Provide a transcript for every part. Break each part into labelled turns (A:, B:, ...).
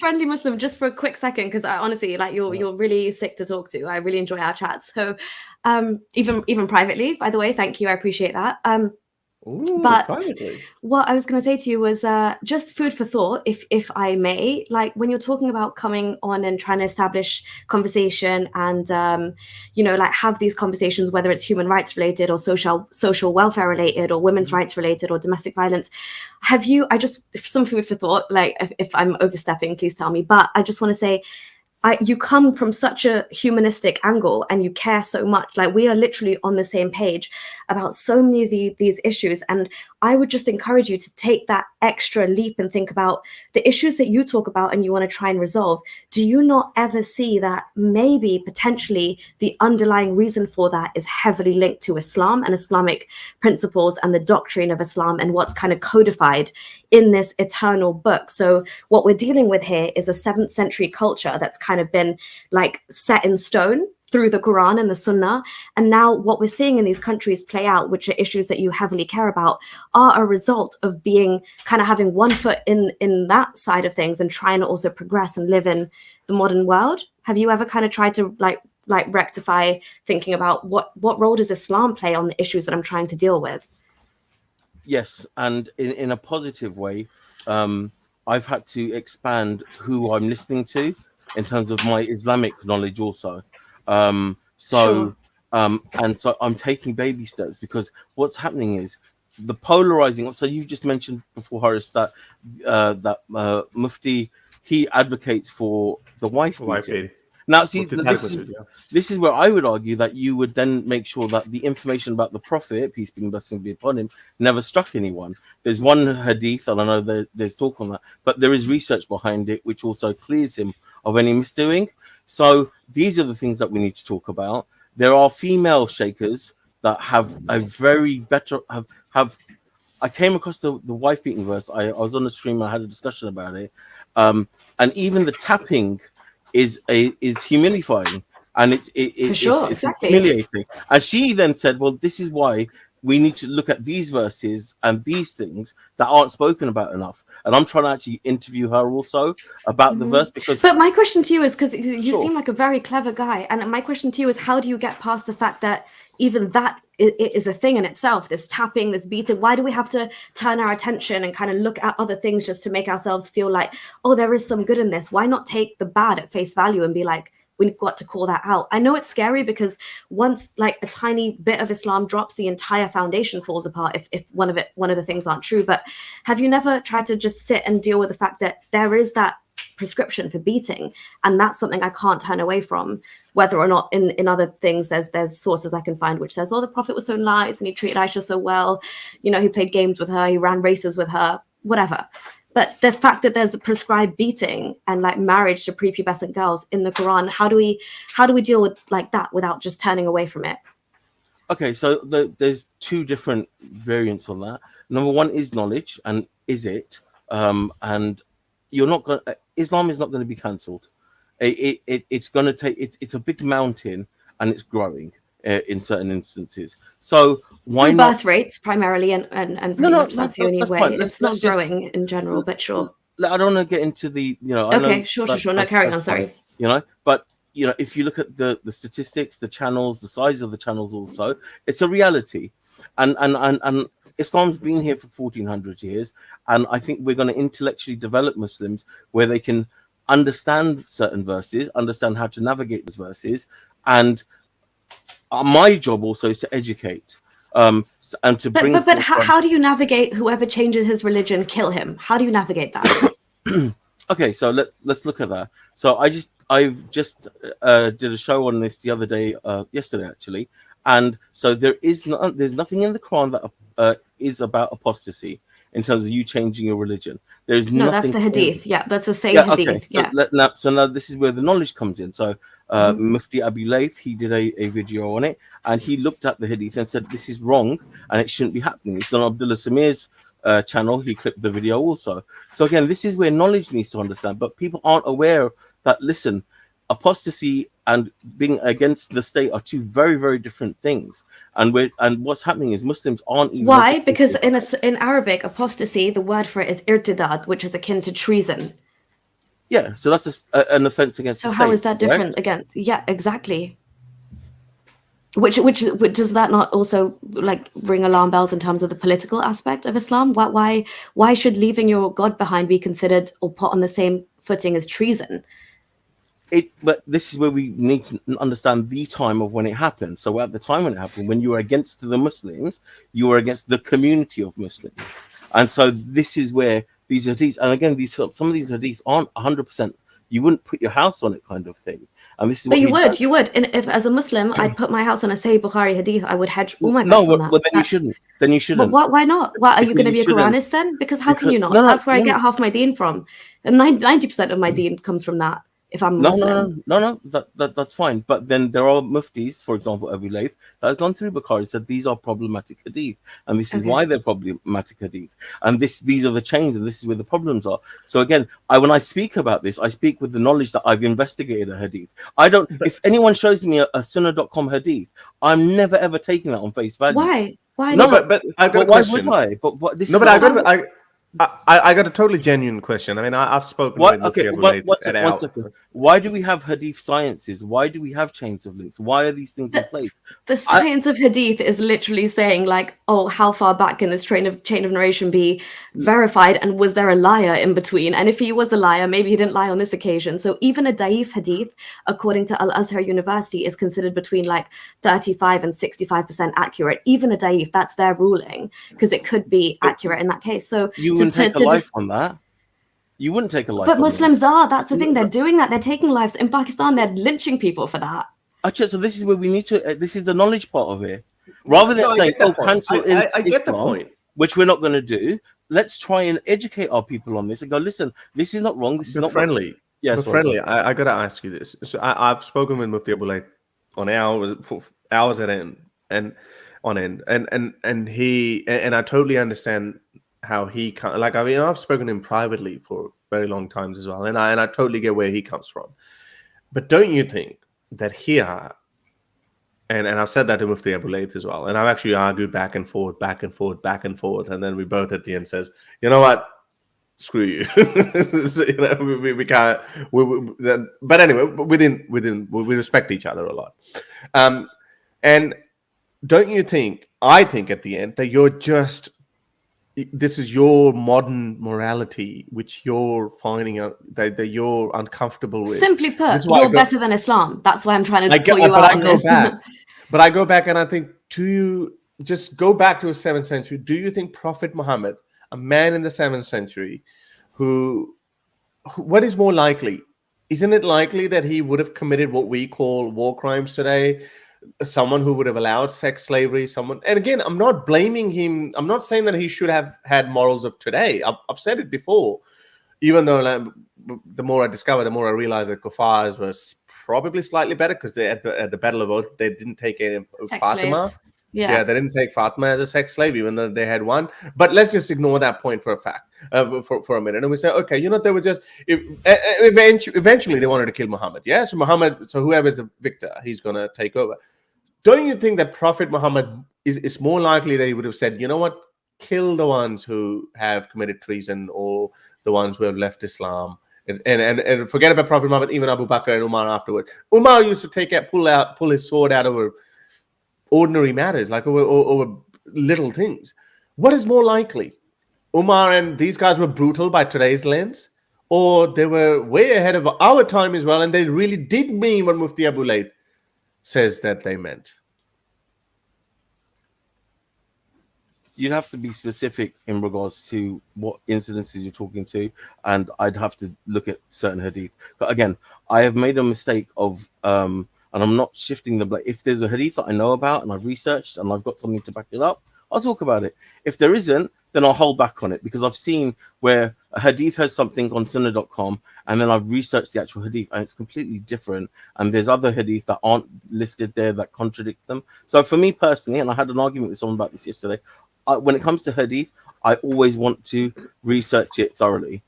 A: friendly Muslim just for a quick second, because I honestly, like, you're really sick to talk to. I really enjoy our chats. So, even privately, by the way, thank you. I appreciate that.
B: Ooh,
A: But
B: privately.
A: what I was going to say to you was just food for thought, if I may. Like, when you're talking about coming on and trying to establish conversation and like have these conversations, whether it's human rights related or social welfare related or women's rights related or domestic violence, have you? I just some food for thought. Like, if I'm overstepping, please tell me. But I just want to say, you come from such a humanistic angle and you care so much. Like, we are literally on the same page about so many of these issues. And I would just encourage you to take that extra leap and think about the issues that you talk about and you want to try and resolve. Do you not ever see that maybe potentially the underlying reason for that is heavily linked to Islam and Islamic principles and the doctrine of Islam and what's kind of codified in this eternal book? So what we're dealing with here is a 7th century culture that's kind of been like set in stone through the Quran and the Sunnah. And now what we're seeing in these countries play out, which are issues that you heavily care about, are a result of being kind of having one foot in that side of things and trying to also progress and live in the modern world. Have you ever kind of tried to like rectify thinking about what role does Islam play on the issues that I'm trying to deal with?
C: Yes, and in a positive way, I've had to expand who I'm listening to in terms of my Islamic knowledge also. Um,
A: Sure.
C: so and so I'm taking baby steps, because what's happening is the polarizing. So you just mentioned before, Horace, that Mufti, he advocates for the wife
B: Wife
C: beating.
B: beating.
C: Now, see,
B: Mufti
C: this
B: yeah.
C: this is where I would argue that you would then make sure that the information about the Prophet, peace be and blessing be upon him, never struck anyone. There's one hadith, and I know there's talk on that, but there is research behind it which also clears him of any misdoing. So these are the things that we need to talk about. There are female shakers that have a very better have. I came across the wife beating verse. I was on the stream. I had a discussion about it, and even the tapping is humilifying, and
A: For sure,
C: it's
A: exactly.
C: humiliating. And she then said, "Well, this is why we need to look at these verses and these things that aren't spoken about enough." And I'm trying to actually interview her also about the verse, because.
A: But my question to you is, because you
C: Sure.
A: seem like a very clever guy, and my question to you is, how do you get past the fact that even that is a thing in itself, this tapping, this beating? Why do we have to turn our attention and kind of look at other things just to make ourselves feel like, oh, there is some good in this? Why not take the bad at face value and be like, we've got to call that out? I know it's scary, because once like a tiny bit of Islam drops, the entire foundation falls apart if one of the things aren't true. But have you never tried to just sit and deal with the fact that there is that prescription for beating, and that's something I can't turn away from, whether or not in other things there's sources I can find which says, oh, the Prophet was so nice and he treated Aisha so well, he played games with her, he ran races with her, whatever. But the fact that there's a prescribed beating and like marriage to prepubescent girls in the Quran, how do we deal with like that without just turning away from it?
C: Okay, so there's two different variants on that. Number one is knowledge, and is it? And you're not going. Islam is not going to be cancelled. It's going to take. It's a big mountain, and it's growing in certain instances. So why
A: Through
C: not?
A: birth rates primarily, and pretty
C: No,
A: much that's the only
C: that's
A: way.
C: fine.
A: It's
C: Let's
A: not
C: just.
A: growing in general, but sure.
C: I don't want to get into the. I know
A: Okay, sure. No, carry on.
C: that's fine.
A: Sorry.
C: But if you look at the statistics, the channels, the size of the channels, also, it's a reality, and Islam's been here for 1400 years, and I think we're going to intellectually develop Muslims where they can understand certain verses, understand how to navigate those verses, and my job also is to educate, and to bring.
A: But how do you navigate whoever changes his religion? Kill him. How do you navigate that?
C: Okay, so let's look at that. So I've just did a show on this the other day, yesterday actually, and so there's nothing in the Quran that is about apostasy in terms of you changing your religion. There's
A: No,
C: nothing.
A: that's the hadith. Yeah, that's the same
C: Yeah,
A: hadith.
C: okay. So now this is where the knowledge comes in. So Mufti Abi Layth, he did a video on it, and he looked at the hadith and said this is wrong and it shouldn't be happening. It's on Abdullah Samir's channel. He clipped the video also. So again, this is where knowledge needs to understand, but people aren't aware that, listen, apostasy and being against the state are two very, very different things. And what's happening is Muslims aren't even.
A: Why? Because in Arabic, apostasy, the word for it is irtidad, which is akin to treason.
C: Yeah, so that's an offense against
A: So
C: the
A: how
C: state.
A: is that
C: correct?
A: different against? Yeah, exactly. Which does that not also like ring alarm bells in terms of the political aspect of Islam? Why should leaving your God behind be considered or put on the same footing as treason?
C: But this is where we need to understand the time of when it happened. So at the time when it happened, when you were against the Muslims, you were against the community of Muslims, and so this is where these hadiths, and again, these some of these hadiths aren't 100%. You wouldn't put your house on it, kind of thing, and this is
A: But
C: what he does.
A: you would. And if as a Muslim, I'd put my house on a Sahih Bukhari hadith, I would hedge all my bets
C: No,
A: on that.
C: well, then you
A: That's
C: shouldn't. Then you
A: But
C: shouldn't
A: why not? Why are you
C: because
A: going to
C: you
A: be a
C: shouldn't
A: Quranist then? Because how can
C: because
A: you not?
C: no,
A: That's where I get half my deen from. And 90% of my deen comes from that, if I'm a Muslim.
C: No. That's fine. But then there are muftis, for example, Abu Layth, that has gone through Bukhari and said these are problematic hadith, and this is
A: Okay.
C: why they're problematic hadith, and these are the chains, and this is where the problems are. So again, when I speak about this, I speak with the knowledge that I've investigated a hadith. I don't. If anyone shows me a Sunnah.com hadith, I'm never ever taking that on face value.
A: Why? Why
C: No,
A: not?
B: but I got a
C: why
B: question.
C: would I? But what this?
B: No,
C: is
B: but
C: what
B: I got a totally genuine question. I mean, I've spoken
C: Why?
B: with Mufti
C: Okay,
B: Abu Layth
C: one
B: at
C: second. Why do we have hadith sciences? Why do we have chains of links? Why are these things in place?
A: The science of hadith is literally saying like, oh, how far back can this chain of narration be verified, and was there a liar in between? And if he was a liar, maybe he didn't lie on this occasion. So even a da'if hadith, according to Al Azhar University, is considered between like 35 and 65% accurate. Even a da'if, that's their ruling, because it could be accurate in that case. So
C: You wouldn't take a life on that. You wouldn't take a life.
A: But Muslims are. That's the thing. They're doing that. They're taking lives. In Pakistan, they're lynching people for that.
C: Actually, so this is where we need to. This is the knowledge part of it. Rather than saying, "Oh, cancel Islam," which we're not going to do. Let's try and educate our people on this and go, "Listen, this is not wrong. This is not
B: friendly."
C: Yes,
B: friendly. I got to ask you this. So I've spoken with Mufti Abu Layth on hours for hours at end and on end, and he and I totally understand how he like. I mean, I've spoken to him privately for very long times as well, and I totally get where he comes from. But don't you think that here, and I've said that to Mufti Abu Layth as well, and I've actually argued back and forth, and then we both at the end says, you know what, screw you. So, you know, we can't. But anyway, we respect each other a lot, and don't you think? I think at the end that you're just. This is your modern morality, which you're finding out that you're uncomfortable with.
A: Simply put, you're better than Islam. That's why I'm trying to pull you out on this.
B: But I go back and I think, do you just go back to the 7th century? Do you think Prophet Muhammad, a man in the 7th century, what is more likely? Isn't it likely that he would have committed what we call war crimes today? Someone who would have allowed sex slavery, and again, I'm not blaming him. I'm not saying that he should have had morals of today. I've said it before, even though like, the more I discover, the more I realize that Kuffars was probably slightly better because they at the Battle of Uhud, they didn't take Fatima. Yeah, they didn't take Fatima as a sex slave, even though they had one. But let's just ignore that point for a fact, for a minute, and we say, okay, you know, they were just eventually they wanted to kill Muhammad. Yeah, so whoever's the victor, he's gonna take over. Don't you think that Prophet Muhammad is more likely that he would have said, you know what, kill the ones who have committed treason or the ones who have left Islam, and forget about Prophet Muhammad, even Abu Bakr and Umar afterwards. Umar used to pull his sword out over ordinary matters, like over little things. What is more likely? Umar and these guys were brutal by today's lens, or they were way ahead of our time as well, and they really did mean what Mufti Abu Layth says that they meant.
C: You'd have to be specific in regards to what incidences you're talking to, and I'd have to look at certain hadith. But again, I have made a mistake of, and I'm not shifting the blame. If there's a hadith that I know about and I've researched and I've got something to back it up, I'll talk about it. If there isn't, then I'll hold back on it, because I've seen where a hadith has something on sunnah.com and then I've researched the actual hadith and it's completely different, and there's other hadith that aren't listed there that contradict them. So for me personally, and I had an argument with someone about this yesterday, when it comes to hadith, I always want to research it thoroughly.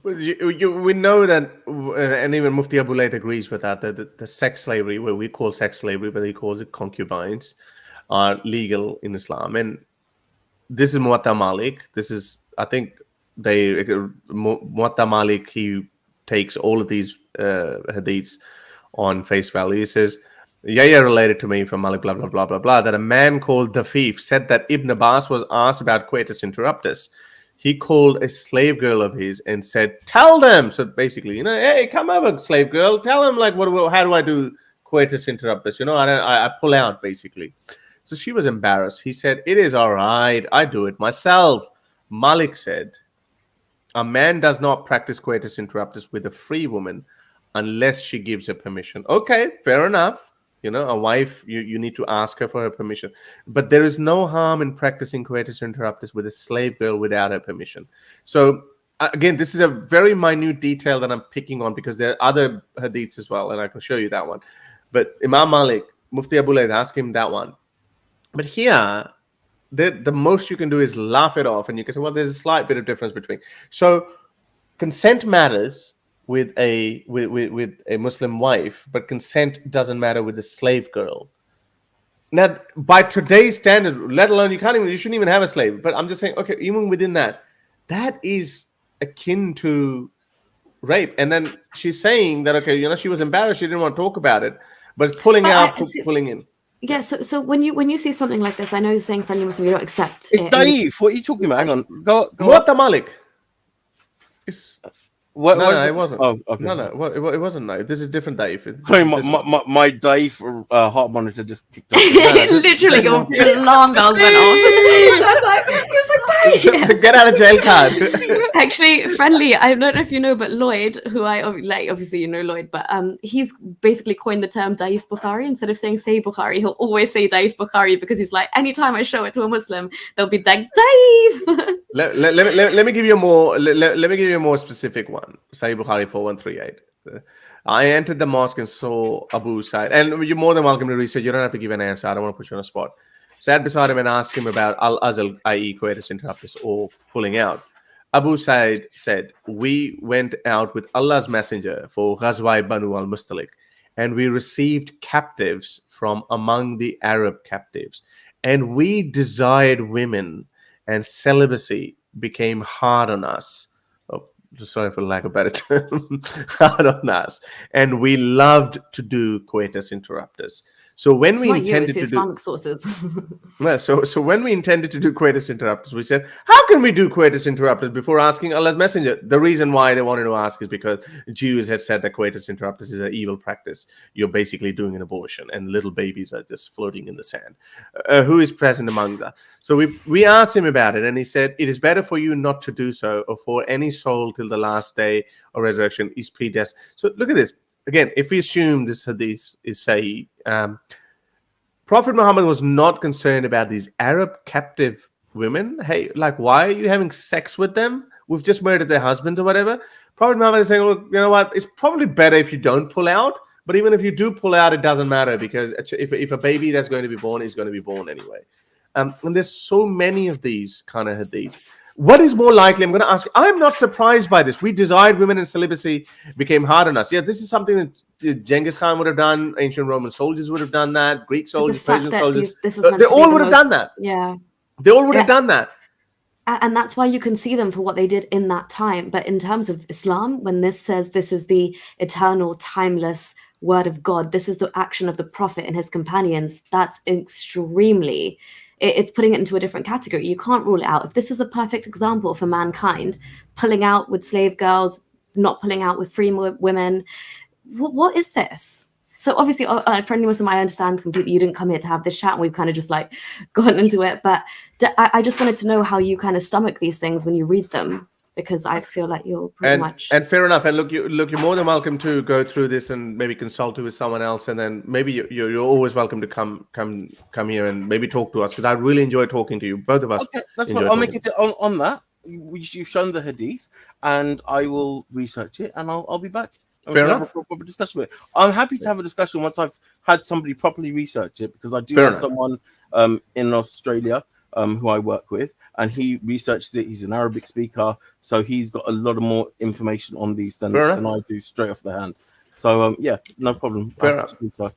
B: Well, we know that, and even Mufti Abu Layth agrees with that, that the sex slavery, what we call sex slavery, but he calls it concubines, are legal in Islam. And this is Muwatta Malik. This is, I think, Muwatta Malik, he takes all of these hadiths on face value. He says, Yahya related to me from Malik, blah, blah, blah, blah, blah, that a man called Dafif said that Ibn Abbas was asked about coitus interruptus. He called a slave girl of his and said, tell them. So basically, hey, come over, slave girl. Tell them, like, how do I do coitus interruptus? I pull out, basically. So she was embarrassed. He said, it is all right. I do it myself. Malik said, a man does not practice coitus interruptus with a free woman unless she gives her permission. Okay, fair enough. A wife, you need to ask her for her permission. But there is no harm in practicing coitus interruptus with a slave girl without her permission. So, again, this is a very minute detail that I'm picking on because there are other hadiths as well, and I can show you that one. But Imam Malik, Mufti Abu Layth, ask him that one. But here, the most you can do is laugh it off, and you can say, well, there's a slight bit of difference between. So, consent matters with a Muslim wife, but consent doesn't matter with a slave girl. Now, by today's standard, let alone you shouldn't even have a slave. But I'm just saying, okay, even within that is akin to rape. And then she's saying that, okay, she was embarrassed, she didn't want to talk about it, but it's pulling in.
A: Yeah, so when you see something like this, I know you're saying friendly Muslim, you don't accept.
C: It's Daif. What are you talking about? Hang on. Go
B: What Malik? It's
C: no,
B: it wasn't.
C: Oh, okay.
B: No, it wasn't. No, this is a different Daif.
C: Sorry, my Daif heart monitor just kicked off.
A: Literally, your alarm bells went off.
B: Get out of jail card.
A: Actually, friendly. I don't know if you know, but Lloyd, who I like, obviously you know Lloyd, but he's basically coined the term Daif Bukhari. Instead of saying Sahih Bukhari, he'll always say Daif Bukhari because he's like, anytime I show it to a Muslim, they'll be like Daif.
B: Let me give you a more specific one. Sahih Bukhari 4138. I entered the mosque and saw Abu Sa'id, and you're more than welcome to research. You don't have to give an answer. I don't want to put you on a spot. Sat beside him and asked him about al-azl, i.e. coitus interruptus, or pulling out. Abu Sa'id said, we went out with Allah's messenger for Ghazwa Banu al-Mustalik, and we received captives from among the Arab captives, and we desired women, and celibacy became hard on us. Sorry for lack of better term, hard on us, and we loved to do coitus interruptus. So when
A: it's
B: we intended to
A: Islamic sources.
B: so when we intended to do coitus interruptus, we said, how can we do coitus interruptus before asking Allah's messenger? The reason why they wanted to ask is because Jews had said that coitus interruptus is an evil practice. You're basically doing an abortion, and little babies are just floating in the sand. Who is present among us? So we asked him about it, and he said, it is better for you not to do so, or for any soul till the last day of resurrection is predestined. So look at this. Again, if we assume this hadith is Sahih, Prophet Muhammad was not concerned about these Arab captive women. Hey, like, why are you having sex with them? We've just murdered their husbands or whatever. Prophet Muhammad is saying, look, you know what? It's probably better if you don't pull out. But even if you do pull out, it doesn't matter, because if a baby that's going to be born is going to be born anyway. And there's so many of these kind of hadith. What is more likely? I'm going to ask you. I'm not surprised by this. We desired women, and celibacy became hard on us. Yeah, this is something that Genghis Khan would have done. Ancient Roman soldiers would have done that. Greek soldiers, Persian soldiers. They all would have done that.
A: Yeah.
B: They all would have done that.
A: And that's why you can see them for what they did in that time. But in terms of Islam, when this says this is the eternal, timeless word of God, this is the action of the Prophet and his companions, that's extremely... It's putting it into a different category. You can't rule it out. If this is a perfect example for mankind, pulling out with slave girls, not pulling out with free women, what is this? So obviously, friendly Muslim, I understand completely. You didn't come here to have this chat, and we've kind of just like gone into it. But I just wanted to know how you kind of stomach these things when you read them, because I feel like you're pretty much...
B: And fair enough. And look, you're more than welcome to go through this and maybe consult with someone else. And then maybe you're always welcome to come here and maybe talk to us, because I really enjoy talking to you. Both of us.
C: Okay, that's fine. I'll make it on that. You've shown the hadith, and I will research it, and I'll be back.
B: Fair enough.
C: Have a proper discussion with it. I'm happy to have a discussion once I've had somebody properly research it, because I do have someone in Australia who I work with, and he researched it. He's an Arabic speaker, so he's got a lot of more information on these than I do straight off the hand. So yeah, no problem.
B: Fair enough.
C: All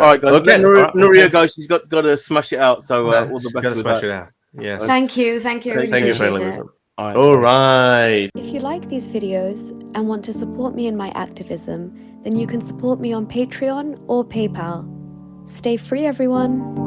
C: right, guys. Okay. Let Nuria go. She's got to smash it out. So all the best with that.
B: Smash it out. Yes.
A: Thank you.
B: Thank you, friendly Muslim. All right.
A: If you like these videos and want to support me in my activism, then you can support me on Patreon or PayPal. Stay free, everyone.